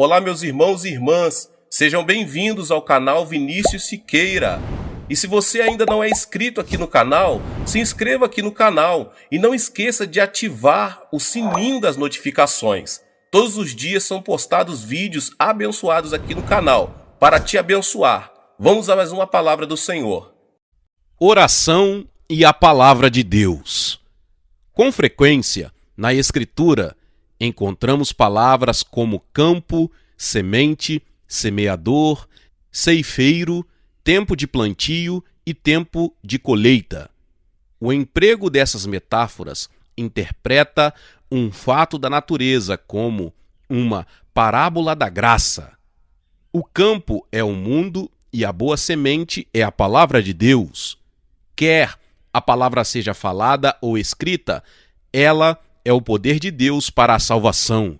Olá, meus irmãos e irmãs, sejam bem-vindos ao canal Vinícius Siqueira. E se você ainda não é inscrito aqui no canal, se inscreva aqui no canal e não esqueça de ativar o sininho das notificações. Todos os dias são postados vídeos abençoados aqui no canal, para te abençoar. Vamos a mais uma palavra do Senhor. Oração e a palavra de Deus. Com frequência, na Escritura, encontramos palavras como campo, semente, semeador, ceifeiro, tempo de plantio e tempo de colheita. O emprego dessas metáforas interpreta um fato da natureza como uma parábola da graça. O campo é o mundo e a boa semente é a palavra de Deus. Quer a palavra seja falada ou escrita, ela é o poder de Deus para a salvação.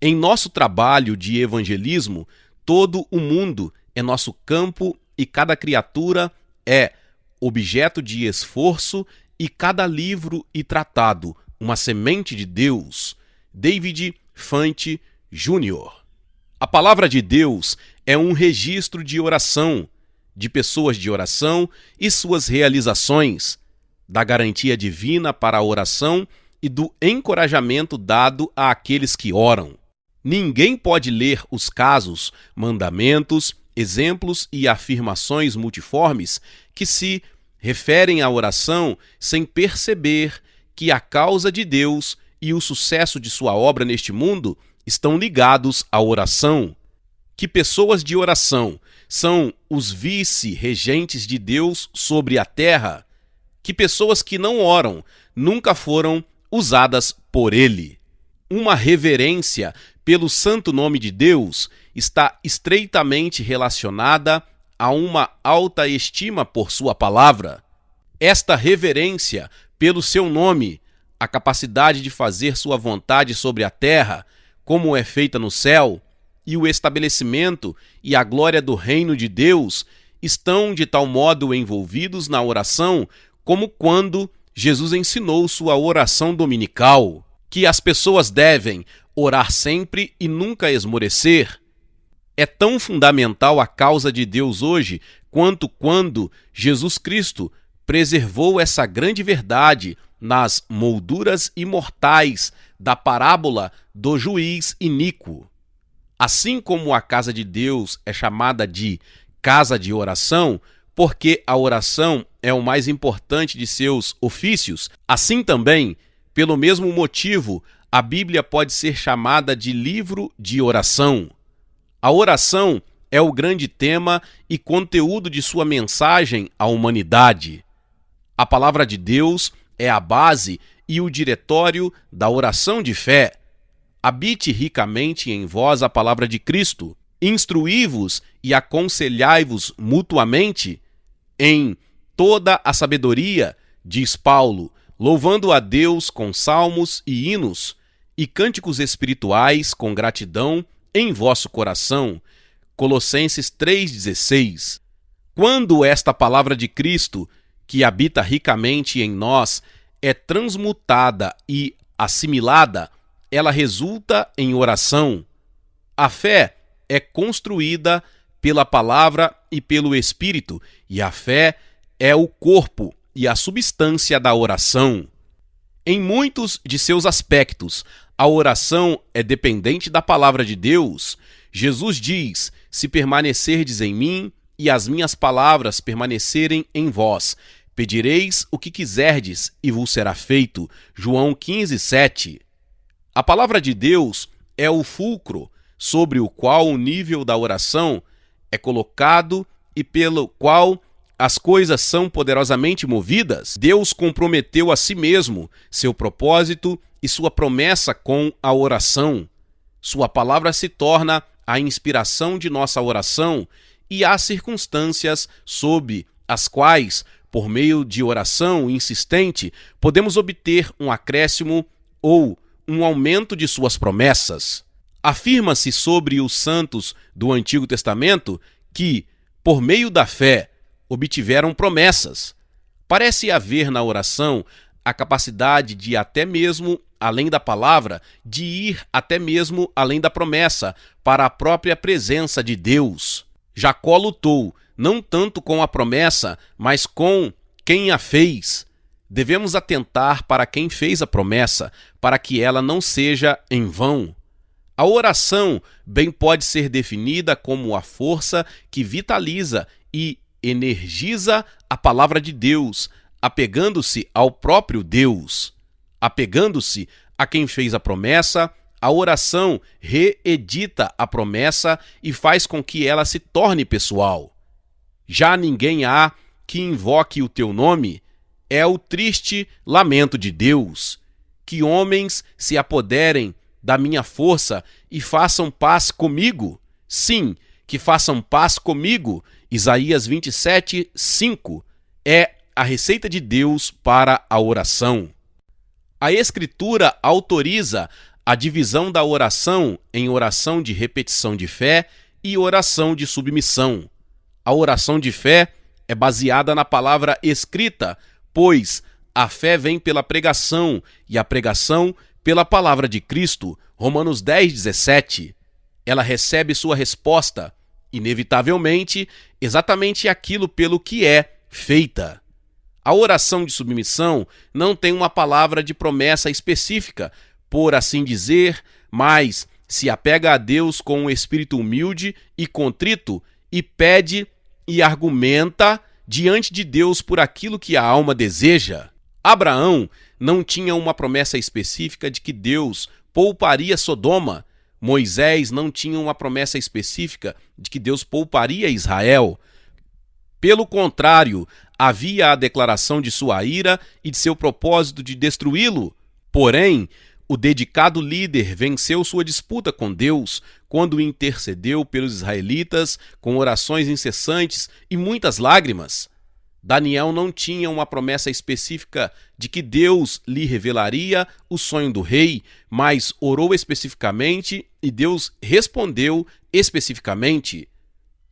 Em nosso trabalho de evangelismo, todo o mundo é nosso campo e cada criatura é objeto de esforço e cada livro e tratado uma semente de Deus. David Fante Jr. A palavra de Deus é um registro de oração, de pessoas de oração e suas realizações, da garantia divina para a oração e do encorajamento dado àqueles que oram. Ninguém pode ler os casos, mandamentos, exemplos e afirmações multiformes que se referem à oração sem perceber que a causa de Deus e o sucesso de sua obra neste mundo estão ligados à oração. Que pessoas de oração são os vice-regentes de Deus sobre a terra. Que pessoas que não oram nunca foram usadas por Ele. Uma reverência pelo santo nome de Deus está estreitamente relacionada a uma alta estima por sua palavra. Esta reverência pelo seu nome, a capacidade de fazer sua vontade sobre a terra, como é feita no céu, e o estabelecimento e a glória do reino de Deus estão de tal modo envolvidos na oração como quando Jesus ensinou sua oração dominical, que as pessoas devem orar sempre e nunca esmorecer. É tão fundamental a causa de Deus hoje quanto quando Jesus Cristo preservou essa grande verdade nas molduras imortais da parábola do juiz iníquo. Assim como a casa de Deus é chamada de casa de oração, porque a oração é o mais importante de seus ofícios, assim também, pelo mesmo motivo, a Bíblia pode ser chamada de livro de oração. A oração é o grande tema e conteúdo de sua mensagem à humanidade. A palavra de Deus é a base e o diretório da oração de fé. Habite ricamente em vós a palavra de Cristo. Instruí-vos e aconselhai-vos mutuamente em toda a sabedoria, diz Paulo, louvando a Deus com salmos e hinos e cânticos espirituais com gratidão em vosso coração. Colossenses 3,16. Quando esta palavra de Cristo, que habita ricamente em nós, é transmutada e assimilada, ela resulta em oração. A fé é construída pela palavra e pelo Espírito, e a fé é o corpo e a substância da oração. Em muitos de seus aspectos, a oração é dependente da palavra de Deus. Jesus diz: se permanecerdes em mim e as minhas palavras permanecerem em vós, pedireis o que quiserdes e vos será feito. João 15:7. A palavra de Deus é o fulcro sobre o qual o nível da oração é colocado e pelo qual as coisas são poderosamente movidas. Deus comprometeu a si mesmo seu propósito e sua promessa com a oração. Sua palavra se torna a inspiração de nossa oração e há circunstâncias sob as quais, por meio de oração insistente, podemos obter um acréscimo ou um aumento de suas promessas. Afirma-se sobre os santos do Antigo Testamento que, por meio da fé, obtiveram promessas. Parece haver na oração a capacidade de até mesmo além da palavra, de ir até mesmo além da promessa, para a própria presença de Deus. Jacó lutou, não tanto com a promessa, mas com quem a fez. Devemos atentar para quem fez a promessa, para que ela não seja em vão. A oração bem pode ser definida como a força que vitaliza e energiza a palavra de Deus, apegando-se ao próprio Deus. Apegando-se a quem fez a promessa, a oração reedita a promessa e faz com que ela se torne pessoal. Já ninguém há que invoque o teu nome, é o triste lamento de Deus. Que homens se apoderem da minha força e façam paz comigo. Sim, que façam paz comigo. Isaías 27, 5 é a receita de Deus para a oração. A Escritura autoriza a divisão da oração em oração de repetição de fé e oração de submissão. A oração de fé é baseada na palavra escrita, pois a fé vem pela pregação e a pregação pela palavra de Cristo. Romanos 10, 17. Ela recebe sua resposta, inevitavelmente, exatamente aquilo pelo que é feita. A oração de submissão não tem uma palavra de promessa específica, por assim dizer, mas se apega a Deus com um espírito humilde e contrito e pede e argumenta diante de Deus por aquilo que a alma deseja. Abraão não tinha uma promessa específica de que Deus pouparia Sodoma. Moisés não tinha uma promessa específica de que Deus pouparia Israel. Pelo contrário, havia a declaração de sua ira e de seu propósito de destruí-lo. Porém, o dedicado líder venceu sua disputa com Deus quando intercedeu pelos israelitas com orações incessantes e muitas lágrimas. Daniel não tinha uma promessa específica de que Deus lhe revelaria o sonho do rei, mas orou especificamente e Deus respondeu especificamente.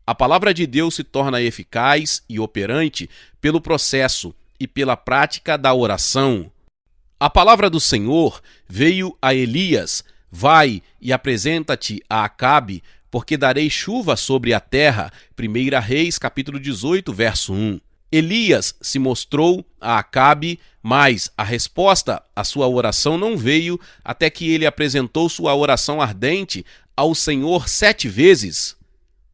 A palavra de Deus se torna eficaz e operante pelo processo e pela prática da oração. A palavra do Senhor veio a Elias: vai e apresenta-te a Acabe, porque darei chuva sobre a terra. 1 Reis, capítulo 18, verso 1. Elias se mostrou a Acabe, mas a resposta à sua oração não veio até que ele apresentou sua oração ardente ao Senhor 7 vezes.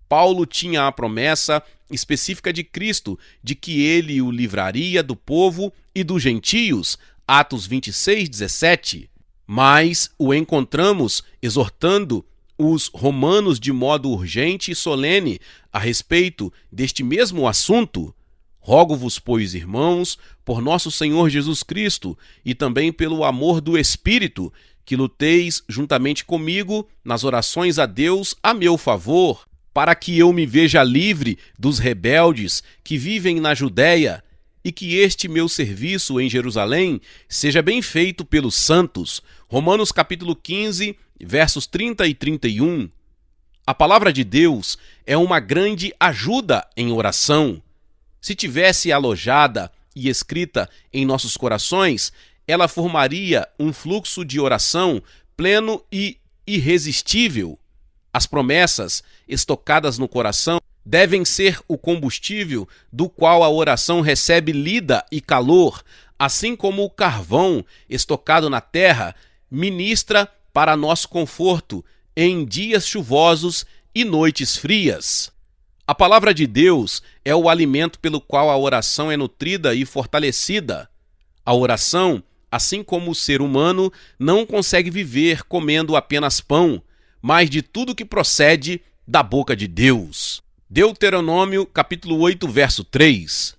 Paulo tinha a promessa específica de Cristo de que ele o livraria do povo e dos gentios, Atos 26, 17. Mas o encontramos exortando os romanos de modo urgente e solene a respeito deste mesmo assunto. Rogo-vos, pois, irmãos, por nosso Senhor Jesus Cristo e também pelo amor do Espírito, que luteis juntamente comigo nas orações a Deus a meu favor, para que eu me veja livre dos rebeldes que vivem na Judéia e que este meu serviço em Jerusalém seja bem feito pelos santos. Romanos capítulo 15, versos 30 e 31. A palavra de Deus é uma grande ajuda em oração. Se tivesse alojada e escrita em nossos corações, ela formaria um fluxo de oração pleno e irresistível. As promessas estocadas no coração devem ser o combustível do qual a oração recebe lida e calor, assim como o carvão estocado na terra ministra para nosso conforto em dias chuvosos e noites frias. A palavra de Deus é o alimento pelo qual a oração é nutrida e fortalecida. A oração, assim como o ser humano, não consegue viver comendo apenas pão, mas de tudo que procede da boca de Deus. Deuteronômio, capítulo 8, verso 3.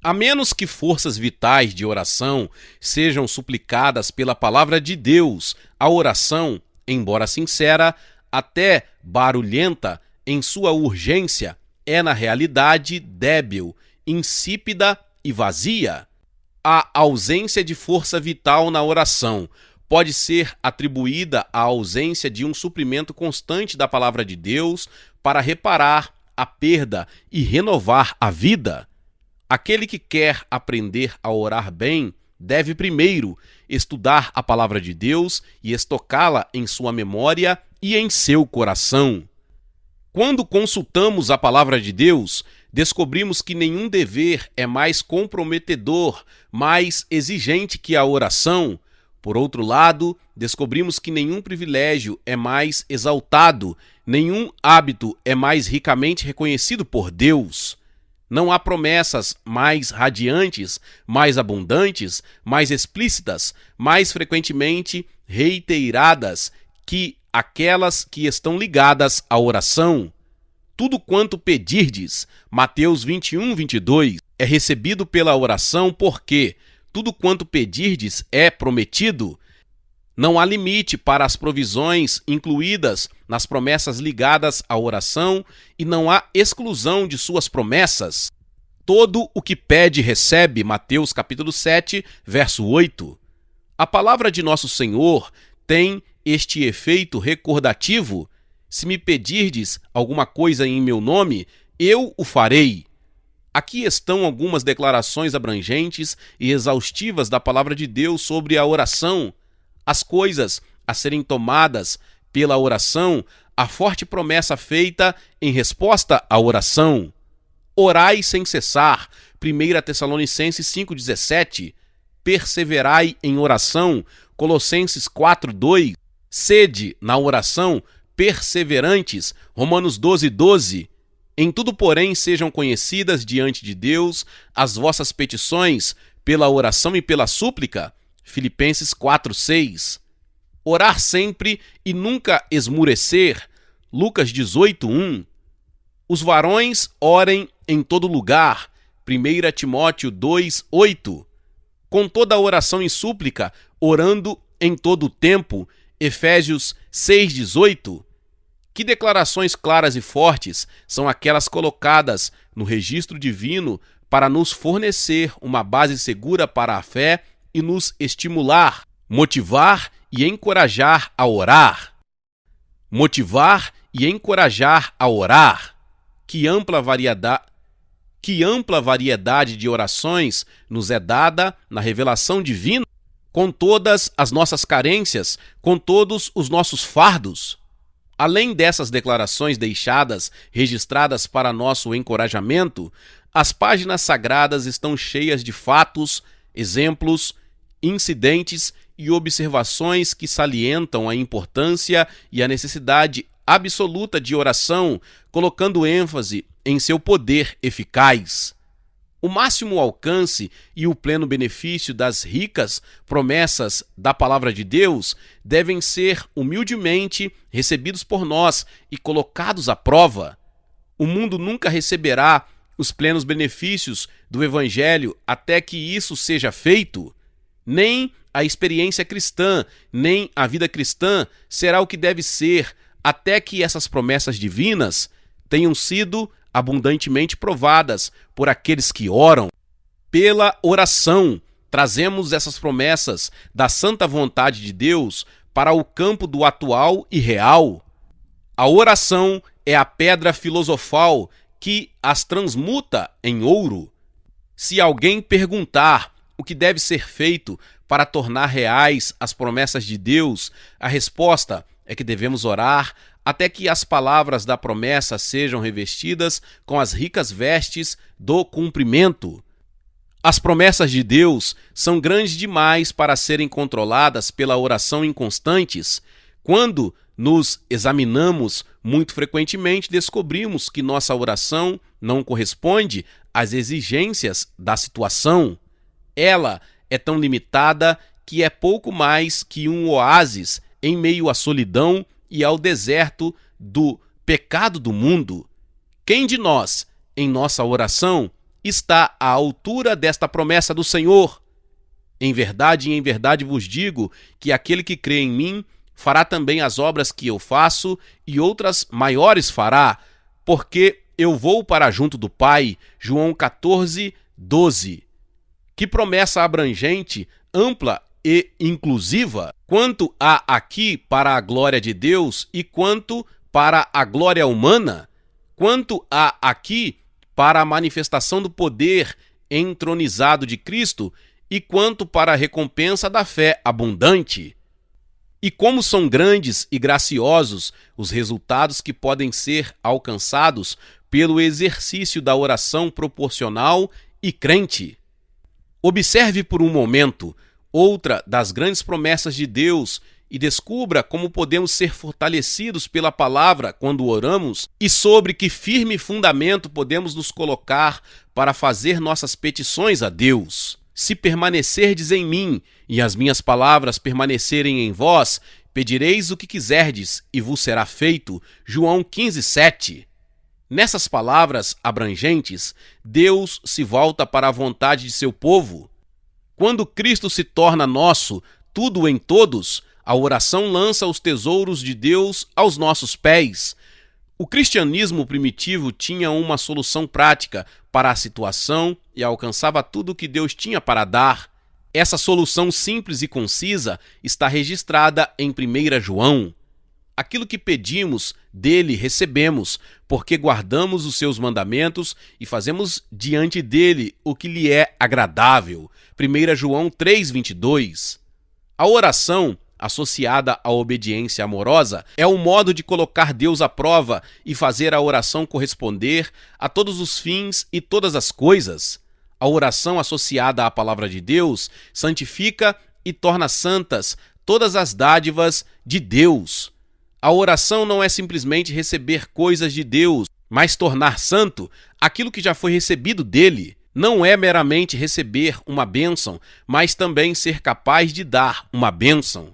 A menos que forças vitais de oração sejam suplicadas pela palavra de Deus, a oração, embora sincera, até barulhenta em sua urgência, é na realidade débil, insípida e vazia. A ausência de força vital na oração pode ser atribuída à ausência de um suprimento constante da palavra de Deus para reparar a perda e renovar a vida. Aquele que quer aprender a orar bem deve primeiro estudar a palavra de Deus e estocá-la em sua memória e em seu coração. Quando consultamos a palavra de Deus, descobrimos que nenhum dever é mais comprometedor, mais exigente que a oração. Por outro lado, descobrimos que nenhum privilégio é mais exaltado, nenhum hábito é mais ricamente reconhecido por Deus. Não há promessas mais radiantes, mais abundantes, mais explícitas, mais frequentemente reiteradas que aquelas que estão ligadas à oração. Tudo quanto pedirdes, Mateus 21, 22, é recebido pela oração porque tudo quanto pedirdes é prometido. Não há limite para as provisões incluídas nas promessas ligadas à oração e não há exclusão de suas promessas. Todo o que pede recebe, Mateus capítulo 7, verso 8. A palavra de nosso Senhor tem este efeito recordativo: se me pedirdes alguma coisa em meu nome, eu o farei. Aqui estão algumas declarações abrangentes e exaustivas da palavra de Deus sobre a oração, as coisas a serem tomadas pela oração, a forte promessa feita em resposta à oração. Orai sem cessar, 1 Tessalonicenses 5,17. Perseverai em oração, Colossenses 4,2. Sede na oração perseverantes, Romanos 12,12. Em tudo, porém, sejam conhecidas diante de Deus as vossas petições pela oração e pela súplica, Filipenses 4,6. Orar sempre e nunca esmurecer, Lucas 18,1. Os varões orem em todo lugar, 1 Timóteo 2,8. Com toda oração e súplica, orando em todo o tempo, Efésios 6,18. Que declarações claras e fortes são aquelas colocadas no registro divino para nos fornecer uma base segura para a fé e nos estimular, motivar e encorajar a orar. Motivar e encorajar a orar. Que ampla variedade de orações nos é dada na revelação divina, com todas as nossas carências, com todos os nossos fardos. Além dessas declarações deixadas, registradas para nosso encorajamento, as páginas sagradas estão cheias de fatos, exemplos, incidentes e observações que salientam a importância e a necessidade absoluta de oração, colocando ênfase em seu poder eficaz. O máximo alcance e o pleno benefício das ricas promessas da palavra de Deus devem ser humildemente recebidos por nós e colocados à prova. O mundo nunca receberá os plenos benefícios do Evangelho até que isso seja feito. Nem a experiência cristã, nem a vida cristã será o que deve ser até que essas promessas divinas tenham sido abundantemente provadas por aqueles que oram. Pela oração, trazemos essas promessas da santa vontade de Deus para o campo do atual e real. A oração é a pedra filosofal que as transmuta em ouro. Se alguém perguntar o que deve ser feito para tornar reais as promessas de Deus, a resposta é que devemos orar até que as palavras da promessa sejam revestidas com as ricas vestes do cumprimento. As promessas de Deus são grandes demais para serem controladas pela oração inconstantes. Quando nos examinamos, muito frequentemente descobrimos que nossa oração não corresponde às exigências da situação. Ela é tão limitada que é pouco mais que um oásis em meio à solidão e ao deserto do pecado do mundo. Quem de nós, em nossa oração, está à altura desta promessa do Senhor? Em verdade vos digo que aquele que crê em mim fará também as obras que eu faço e outras maiores fará, porque eu vou para junto do Pai. João 14:12. Que promessa abrangente, ampla e inclusiva, quanto há aqui para a glória de Deus e quanto para a glória humana, quanto há aqui para a manifestação do poder entronizado de Cristo e quanto para a recompensa da fé abundante. E como são grandes e graciosos os resultados que podem ser alcançados pelo exercício da oração proporcional e crente. Observe por um momento outra das grandes promessas de Deus e descubra como podemos ser fortalecidos pela palavra quando oramos e sobre que firme fundamento podemos nos colocar para fazer nossas petições a Deus. Se permanecerdes em mim e as minhas palavras permanecerem em vós, pedireis o que quiserdes e vos será feito. João 15:7. Nessas palavras abrangentes, Deus se volta para a vontade de seu povo. Quando Cristo se torna nosso, tudo em todos, a oração lança os tesouros de Deus aos nossos pés. O cristianismo primitivo tinha uma solução prática para a situação e alcançava tudo o que Deus tinha para dar. Essa solução simples e concisa está registrada em 1 João. Aquilo que pedimos, dele recebemos, porque guardamos os seus mandamentos e fazemos diante dele o que lhe é agradável. 1 João 3:22. A oração, associada à obediência amorosa, é um modo de colocar Deus à prova e fazer a oração corresponder a todos os fins e todas as coisas. A oração associada à palavra de Deus santifica e torna santas todas as dádivas de Deus. A oração não é simplesmente receber coisas de Deus, mas tornar santo aquilo que já foi recebido dele. Não é meramente receber uma bênção, mas também ser capaz de dar uma bênção.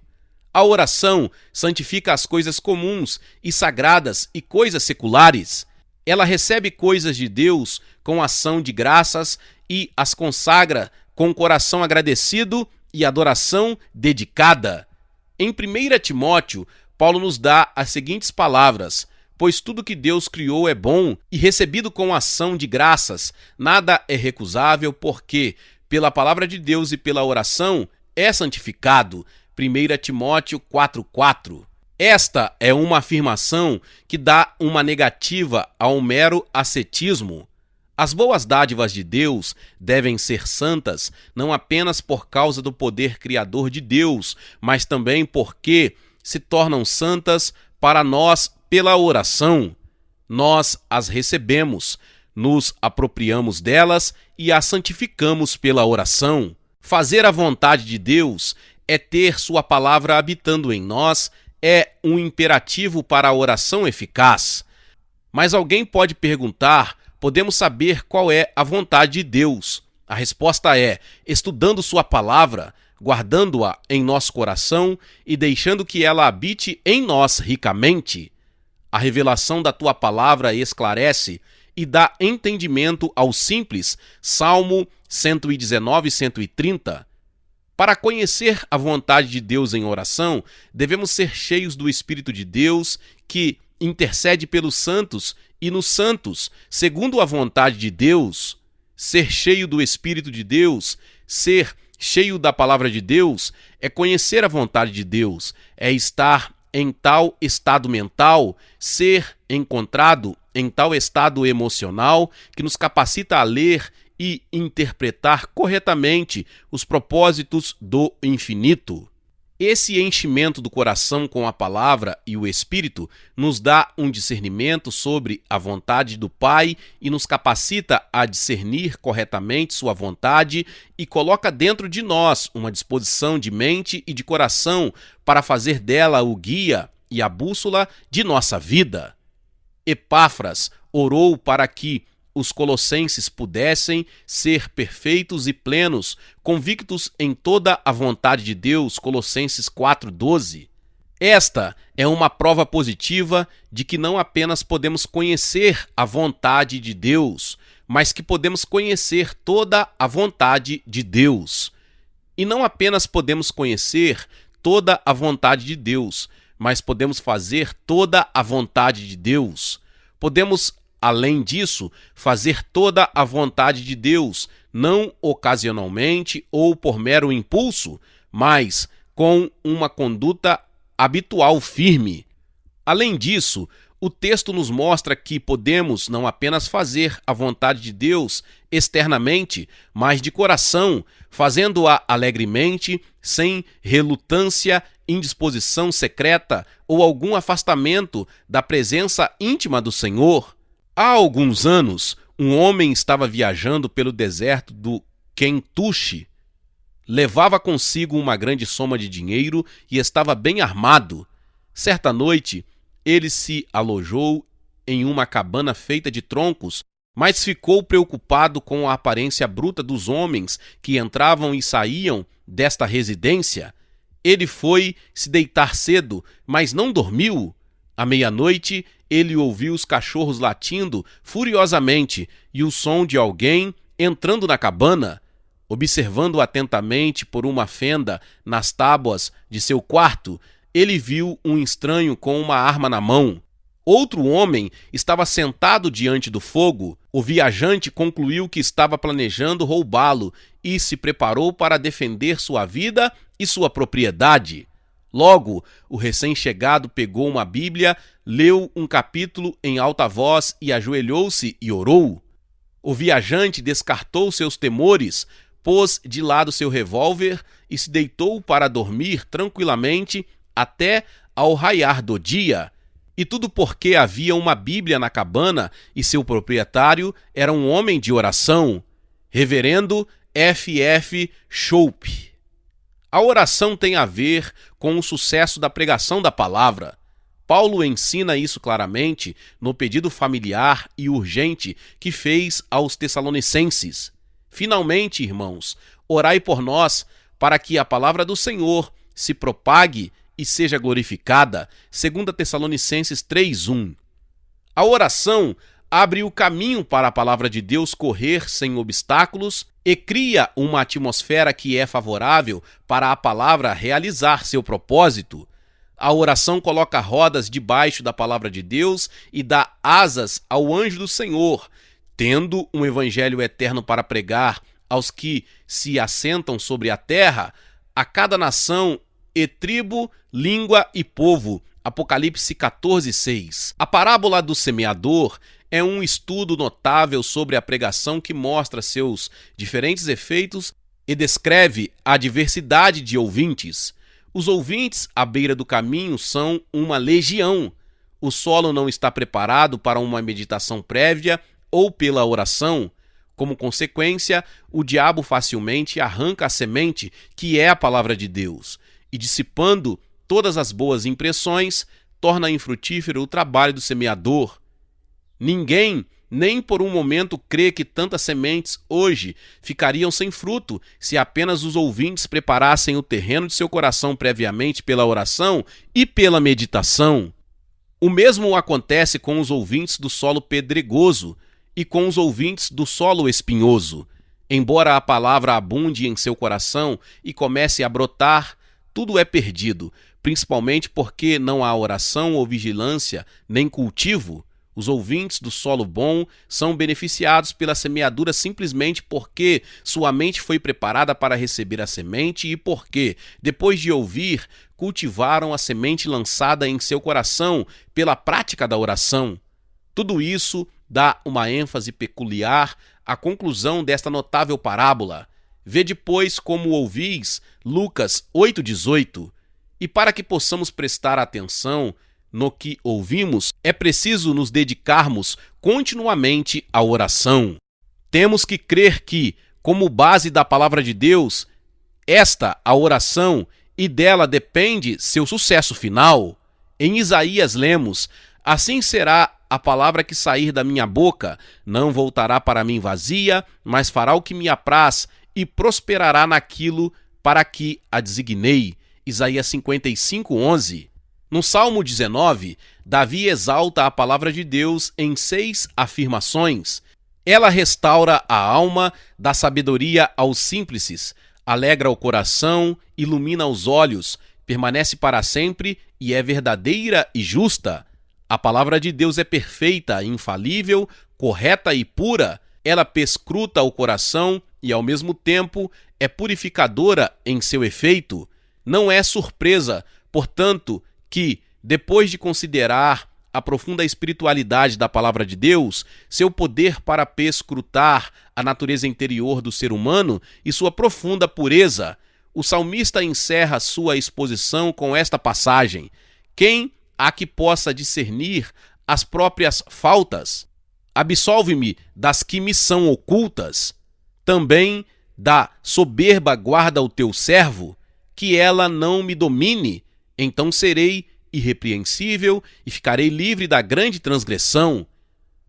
A oração santifica as coisas comuns e sagradas e coisas seculares. Ela recebe coisas de Deus com ação de graças e as consagra com coração agradecido e adoração dedicada. Em 1 Timóteo, Paulo nos dá as seguintes palavras: pois tudo que Deus criou é bom e recebido com ação de graças, nada é recusável, porque pela palavra de Deus e pela oração é santificado. 1 Timóteo 4:4. Esta é uma afirmação que dá uma negativa ao mero ascetismo. As boas dádivas de Deus devem ser santas, não apenas por causa do poder criador de Deus, mas também porque se tornam santas para nós pela oração. Nós as recebemos, nos apropriamos delas e as santificamos pela oração. Fazer a vontade de Deus é ter sua palavra habitando em nós, é um imperativo para a oração eficaz. Mas alguém pode perguntar: podemos saber qual é a vontade de Deus? A resposta é: estudando sua palavra, guardando-a em nosso coração e deixando que ela habite em nós ricamente. A revelação da tua palavra esclarece e dá entendimento ao simples. Salmo 119, 130. Para conhecer a vontade de Deus em oração, devemos ser cheios do Espírito de Deus, que intercede pelos santos e nos santos, segundo a vontade de Deus. Ser cheio do Espírito de Deus, ser cheio da palavra de Deus, é conhecer a vontade de Deus, é estar em tal estado mental, ser encontrado em tal estado emocional que nos capacita a ler e interpretar corretamente os propósitos do infinito. Esse enchimento do coração com a palavra e o Espírito nos dá um discernimento sobre a vontade do Pai e nos capacita a discernir corretamente sua vontade e coloca dentro de nós uma disposição de mente e de coração para fazer dela o guia e a bússola de nossa vida. Epáfras orou para que os colossenses pudessem ser perfeitos e plenos, convictos em toda a vontade de Deus, Colossenses 4:12. Esta é uma prova positiva de que não apenas podemos conhecer a vontade de Deus, mas que podemos conhecer toda a vontade de Deus. E não apenas podemos conhecer toda a vontade de Deus, mas podemos fazer toda a vontade de Deus. Podemos, além disso, fazer toda a vontade de Deus, não ocasionalmente ou por mero impulso, mas com uma conduta habitual firme. Além disso, O texto nos mostra que podemos não apenas fazer a vontade de Deus externamente, mas de coração, fazendo-a alegremente, sem relutância, indisposição secreta ou algum afastamento da presença íntima do Senhor. Há alguns anos, um homem estava viajando pelo deserto do Kentucky. Levava consigo uma grande soma de dinheiro e estava bem armado. Certa noite, ele se alojou em uma cabana feita de troncos, mas ficou preocupado com a aparência bruta dos homens que entravam e saíam desta residência. Ele foi se deitar cedo, mas não dormiu. À meia-noite, ele ouviu os cachorros latindo furiosamente e o som de alguém entrando na cabana. Observando atentamente por uma fenda nas tábuas de seu quarto, ele viu um estranho com uma arma na mão. Outro homem estava sentado diante do fogo. O viajante concluiu que estava planejando roubá-lo e se preparou para defender sua vida e sua propriedade. Logo, o recém-chegado pegou uma Bíblia, leu um capítulo em alta voz e ajoelhou-se e orou. O viajante descartou seus temores, pôs de lado seu revólver e se deitou para dormir tranquilamente até ao raiar do dia. E tudo porque havia uma Bíblia na cabana e seu proprietário era um homem de oração, Reverendo F.F. Chope. A oração tem a ver com o sucesso da pregação da palavra. Paulo ensina isso claramente no pedido familiar e urgente que fez aos Tessalonicenses. Finalmente, irmãos, orai por nós para que a palavra do Senhor se propague e seja glorificada, 2 Tessalonicenses 3:1. A oração abre o caminho para a palavra de Deus correr sem obstáculos e cria uma atmosfera que é favorável para a palavra realizar seu propósito. A oração coloca rodas debaixo da palavra de Deus e dá asas ao anjo do Senhor, tendo um evangelho eterno para pregar aos que se assentam sobre a terra, a cada nação e tribo, língua e povo. Apocalipse 14:6. A parábola do semeador é um estudo notável sobre a pregação que mostra seus diferentes efeitos e descreve a diversidade de ouvintes. Os ouvintes à beira do caminho são uma legião. O solo não está preparado para uma meditação prévia ou pela oração. Como consequência, o diabo facilmente arranca a semente, que é a palavra de Deus, e dissipando todas as boas impressões, torna infrutífero o trabalho do semeador. Ninguém, nem por um momento, crê que tantas sementes hoje ficariam sem fruto se apenas os ouvintes preparassem o terreno de seu coração previamente pela oração e pela meditação. O mesmo acontece com os ouvintes do solo pedregoso e com os ouvintes do solo espinhoso. Embora a palavra abunde em seu coração e comece a brotar, tudo é perdido, principalmente porque não há oração ou vigilância, nem cultivo. Os ouvintes do solo bom são beneficiados pela semeadura simplesmente porque sua mente foi preparada para receber a semente e porque, depois de ouvir, cultivaram a semente lançada em seu coração pela prática da oração. Tudo isso dá uma ênfase peculiar à conclusão desta notável parábola. Vede, pois, como ouvis, Lucas 8:18. E para que possamos prestar atenção no que ouvimos, é preciso nos dedicarmos continuamente à oração. Temos que crer que, como base da palavra de Deus, a oração, e dela depende seu sucesso final. Em Isaías lemos: assim será a palavra que sair da minha boca, não voltará para mim vazia, mas fará o que me apraz e prosperará naquilo para que a designei. Isaías 55:11. No Salmo 19, Davi exalta a palavra de Deus em 6 afirmações. Ela restaura a alma, dá sabedoria aos simples, alegra o coração, ilumina os olhos, permanece para sempre e é verdadeira e justa. A palavra de Deus é perfeita, infalível, correta e pura. Ela perscruta o coração e, ao mesmo tempo, é purificadora em seu efeito. Não é surpresa, portanto, que, depois de considerar a profunda espiritualidade da palavra de Deus, seu poder para perscrutar a natureza interior do ser humano e sua profunda pureza, o salmista encerra sua exposição com esta passagem: quem há que possa discernir as próprias faltas? Absolve-me das que me são ocultas. Também da soberba guarda o teu servo, que ela não me domine. Então serei irrepreensível e ficarei livre da grande transgressão.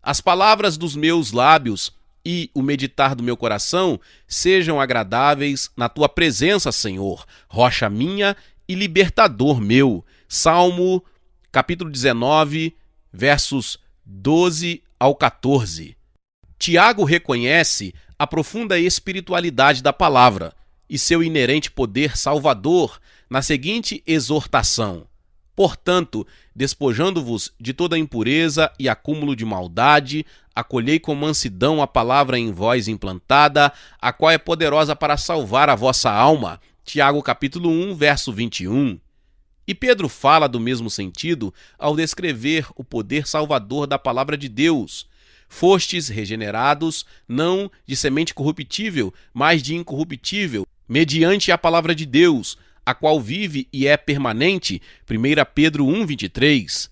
As palavras dos meus lábios e o meditar do meu coração sejam agradáveis na tua presença, Senhor, rocha minha e libertador meu. Salmo, capítulo 19, versos 12 ao 14. Tiago reconhece a profunda espiritualidade da palavra e seu inerente poder salvador na seguinte exortação: portanto, despojando-vos de toda impureza e acúmulo de maldade, acolhei com mansidão a palavra em vós implantada, a qual é poderosa para salvar a vossa alma. Tiago capítulo 1, verso 21. E Pedro fala do mesmo sentido ao descrever o poder salvador da palavra de Deus. Fostes regenerados, não de semente corruptível, mas de incorruptível, mediante a palavra de Deus, a qual vive e é permanente. 1 Pedro 1, 23.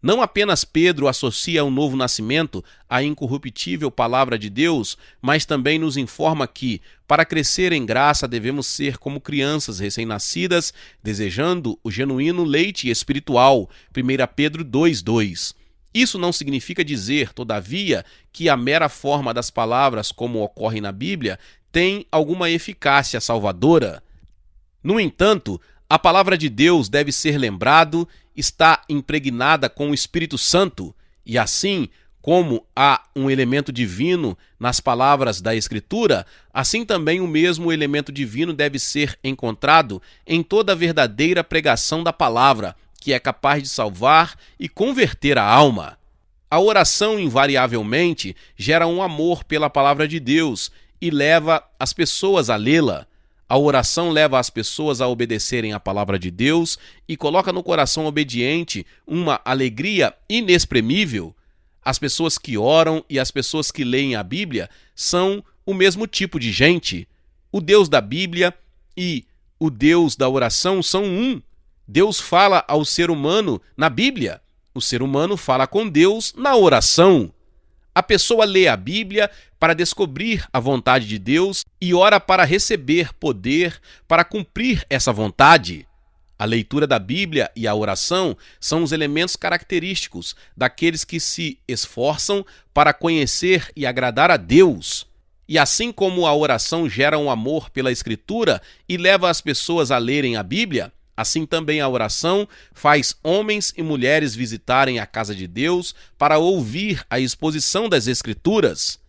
Não apenas Pedro associa o novo nascimento à incorruptível palavra de Deus, mas também nos informa que, para crescer em graça, devemos ser como crianças recém-nascidas, desejando o genuíno leite espiritual. 1 Pedro 2, 2. Isso não significa dizer, todavia, que a mera forma das palavras, como ocorre na Bíblia, tem alguma eficácia salvadora. No entanto, a palavra de Deus deve ser lembrado, está impregnada com o Espírito Santo, e assim como há um elemento divino nas palavras da Escritura, assim também o mesmo elemento divino deve ser encontrado em toda a verdadeira pregação da palavra, que é capaz de salvar e converter a alma. A oração invariavelmente gera um amor pela palavra de Deus e leva as pessoas a lê-la. A oração leva as pessoas a obedecerem à palavra de Deus e coloca no coração obediente uma alegria inexprimível. As pessoas que oram e as pessoas que leem a Bíblia são o mesmo tipo de gente. O Deus da Bíblia e o Deus da oração são um. Deus fala ao ser humano na Bíblia. O ser humano fala com Deus na oração. A pessoa lê a Bíblia para descobrir a vontade de Deus e ora para receber poder para cumprir essa vontade. A leitura da Bíblia e a oração são os elementos característicos daqueles que se esforçam para conhecer e agradar a Deus. E assim como a oração gera um amor pela Escritura e leva as pessoas a lerem a Bíblia, assim também a oração faz homens e mulheres visitarem a casa de Deus para ouvir a exposição das Escrituras.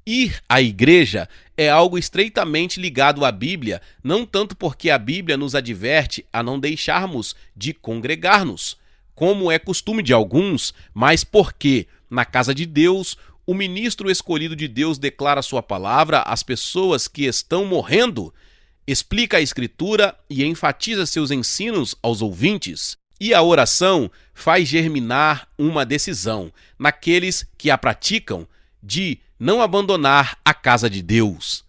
Ir à igreja é algo estreitamente ligado à Bíblia, não tanto porque a Bíblia nos adverte a não deixarmos de congregar-nos, como é costume de alguns, mas porque, na casa de Deus, o ministro escolhido de Deus declara sua palavra às pessoas que estão morrendo, explica a Escritura e enfatiza seus ensinos aos ouvintes. E a oração faz germinar uma decisão naqueles que a praticam de não abandonar a casa de Deus.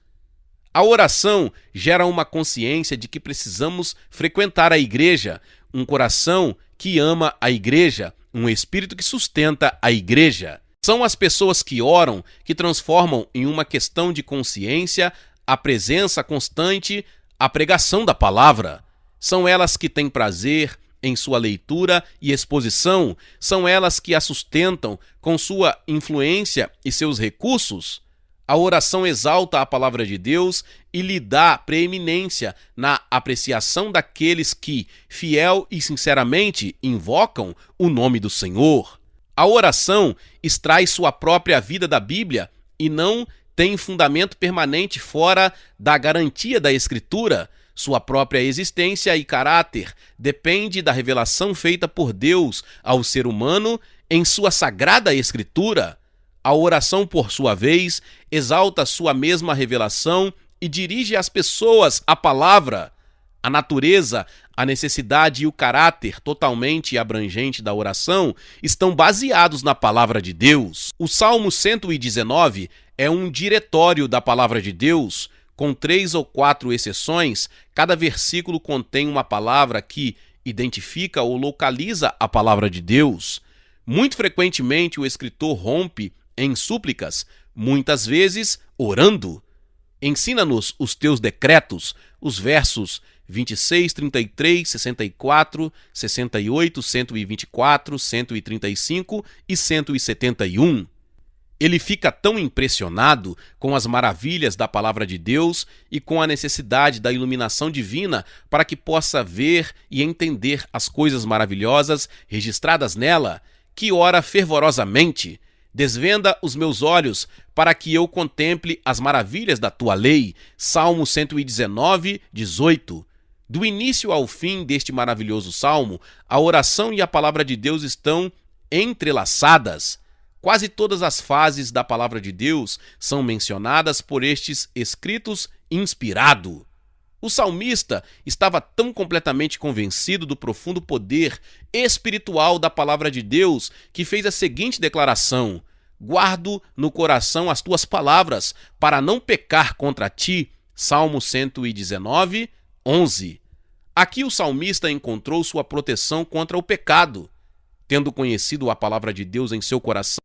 A oração gera uma consciência de que precisamos frequentar a igreja, um coração que ama a igreja, um espírito que sustenta a igreja. São as pessoas que oram que transformam em uma questão de consciência a presença constante, a pregação da palavra. São elas que têm prazer em sua leitura e exposição, são elas que a sustentam com sua influência e seus recursos. A oração exalta a palavra de Deus e lhe dá preeminência na apreciação daqueles que, fiel e sinceramente, invocam o nome do Senhor. A oração extrai sua própria vida da Bíblia e não tem fundamento permanente fora da garantia da Escritura. Sua própria existência e caráter depende da revelação feita por Deus ao ser humano em sua sagrada Escritura. A oração, por sua vez, exalta sua mesma revelação e dirige as pessoas à palavra. A natureza, A necessidade e o caráter totalmente abrangente da oração estão baseados na palavra de Deus. O Salmo 119 é um diretório da palavra de Deus, com 3 ou 4 exceções. Cada versículo contém uma palavra que identifica ou localiza a palavra de Deus. Muito frequentemente o escritor rompe em súplicas, muitas vezes orando. Ensina-nos os teus decretos, os versos 26, 33, 64, 68, 124, 135 e 171. Ele fica tão impressionado com as maravilhas da palavra de Deus e com a necessidade da iluminação divina para que possa ver e entender as coisas maravilhosas registradas nela, que ora fervorosamente: desvenda os meus olhos para que eu contemple as maravilhas da tua lei. Salmo 119, 18. Do início ao fim deste maravilhoso salmo, a oração e a palavra de Deus estão entrelaçadas. Quase todas as fases da palavra de Deus são mencionadas por estes escritos inspirados. O salmista estava tão completamente convencido do profundo poder espiritual da palavra de Deus que fez a seguinte declaração: guardo no coração as tuas palavras para não pecar contra ti. Salmo 119, 11. Aqui o salmista encontrou sua proteção contra o pecado. Tendo conhecido a palavra de Deus em seu coração,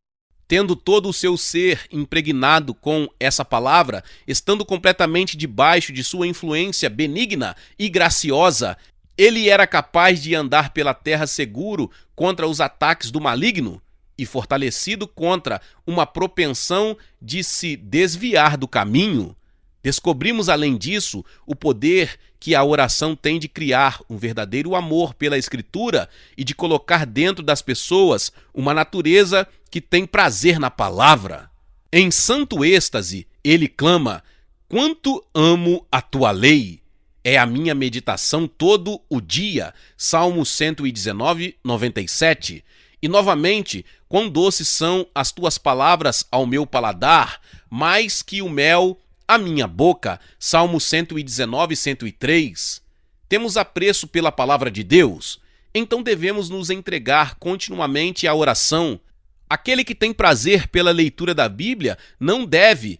tendo todo o seu ser impregnado com essa palavra, estando completamente debaixo de sua influência benigna e graciosa, ele era capaz de andar pela terra seguro contra os ataques do maligno e fortalecido contra uma propensão de se desviar do caminho. Descobrimos, além disso, o poder que a oração tem de criar um verdadeiro amor pela Escritura e de colocar dentro das pessoas uma natureza que tem prazer na palavra. Em santo êxtase, ele clama: quanto amo a tua lei! É a minha meditação todo o dia. Salmo 119, 97. E novamente, quão doces são as tuas palavras ao meu paladar, mais que o mel a minha boca. Salmo 119, 103. Temos apreço pela palavra de Deus? Então devemos nos entregar continuamente à oração. Aquele que tem prazer pela leitura da Bíblia não deve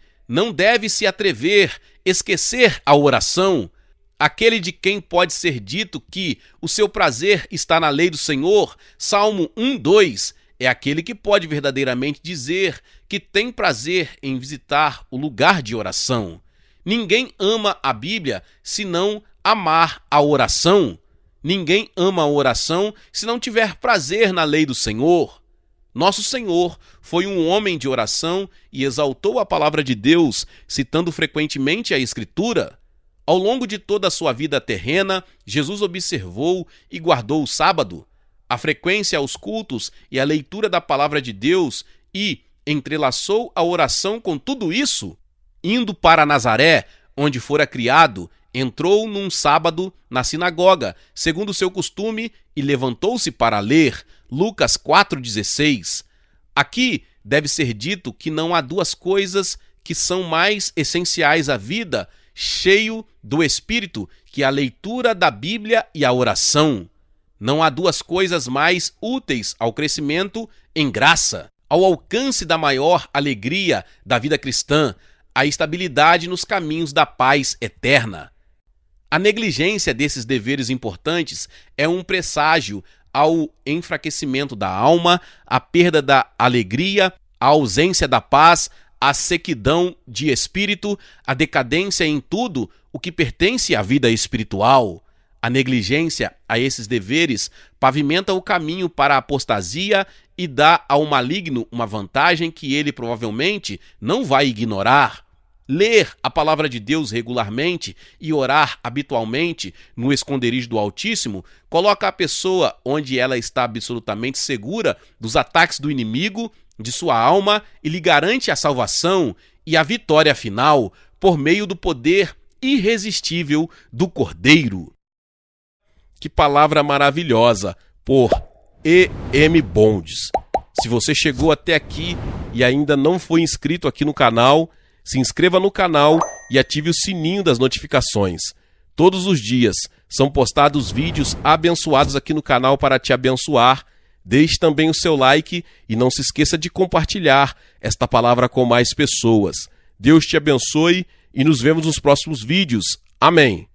se atrever, esquecer a oração. Aquele de quem pode ser dito que o seu prazer está na lei do Senhor, Salmo 1, 2, é aquele que pode verdadeiramente dizer que tem prazer em visitar o lugar de oração. Ninguém ama a Bíblia se não amar a oração. Ninguém ama a oração se não tiver prazer na lei do Senhor. Nosso Senhor foi um homem de oração e exaltou a palavra de Deus, citando frequentemente a Escritura. Ao longo de toda a sua vida terrena, Jesus observou e guardou o sábado, a frequência aos cultos e a leitura da palavra de Deus e entrelaçou a oração com tudo isso. Indo para Nazaré, onde fora criado, entrou num sábado na sinagoga, segundo seu costume, e levantou-se para ler. Lucas 4,16. Aqui deve ser dito que não há duas coisas que são mais essenciais à vida, cheio do Espírito, que a leitura da Bíblia e a oração. Não há duas coisas mais úteis ao crescimento em graça, ao alcance da maior alegria da vida cristã, a estabilidade nos caminhos da paz eterna. A negligência desses deveres importantes é um presságio ao enfraquecimento da alma, à perda da alegria, à ausência da paz, à sequidão de espírito, à decadência em tudo o que pertence à vida espiritual. A negligência a esses deveres pavimenta o caminho para a apostasia e dá ao maligno uma vantagem que ele provavelmente não vai ignorar. Ler a palavra de Deus regularmente e orar habitualmente no esconderijo do Altíssimo coloca a pessoa onde ela está absolutamente segura dos ataques do inimigo, de sua alma, e lhe garante a salvação e a vitória final por meio do poder irresistível do Cordeiro. Que palavra maravilhosa, por E.M. Bondes. Se você chegou até aqui e ainda não foi inscrito aqui no canal, se inscreva no canal e ative o sininho das notificações. Todos os dias são postados vídeos abençoados aqui no canal para te abençoar. Deixe também o seu like e não se esqueça de compartilhar esta palavra com mais pessoas. Deus te abençoe e nos vemos nos próximos vídeos. Amém.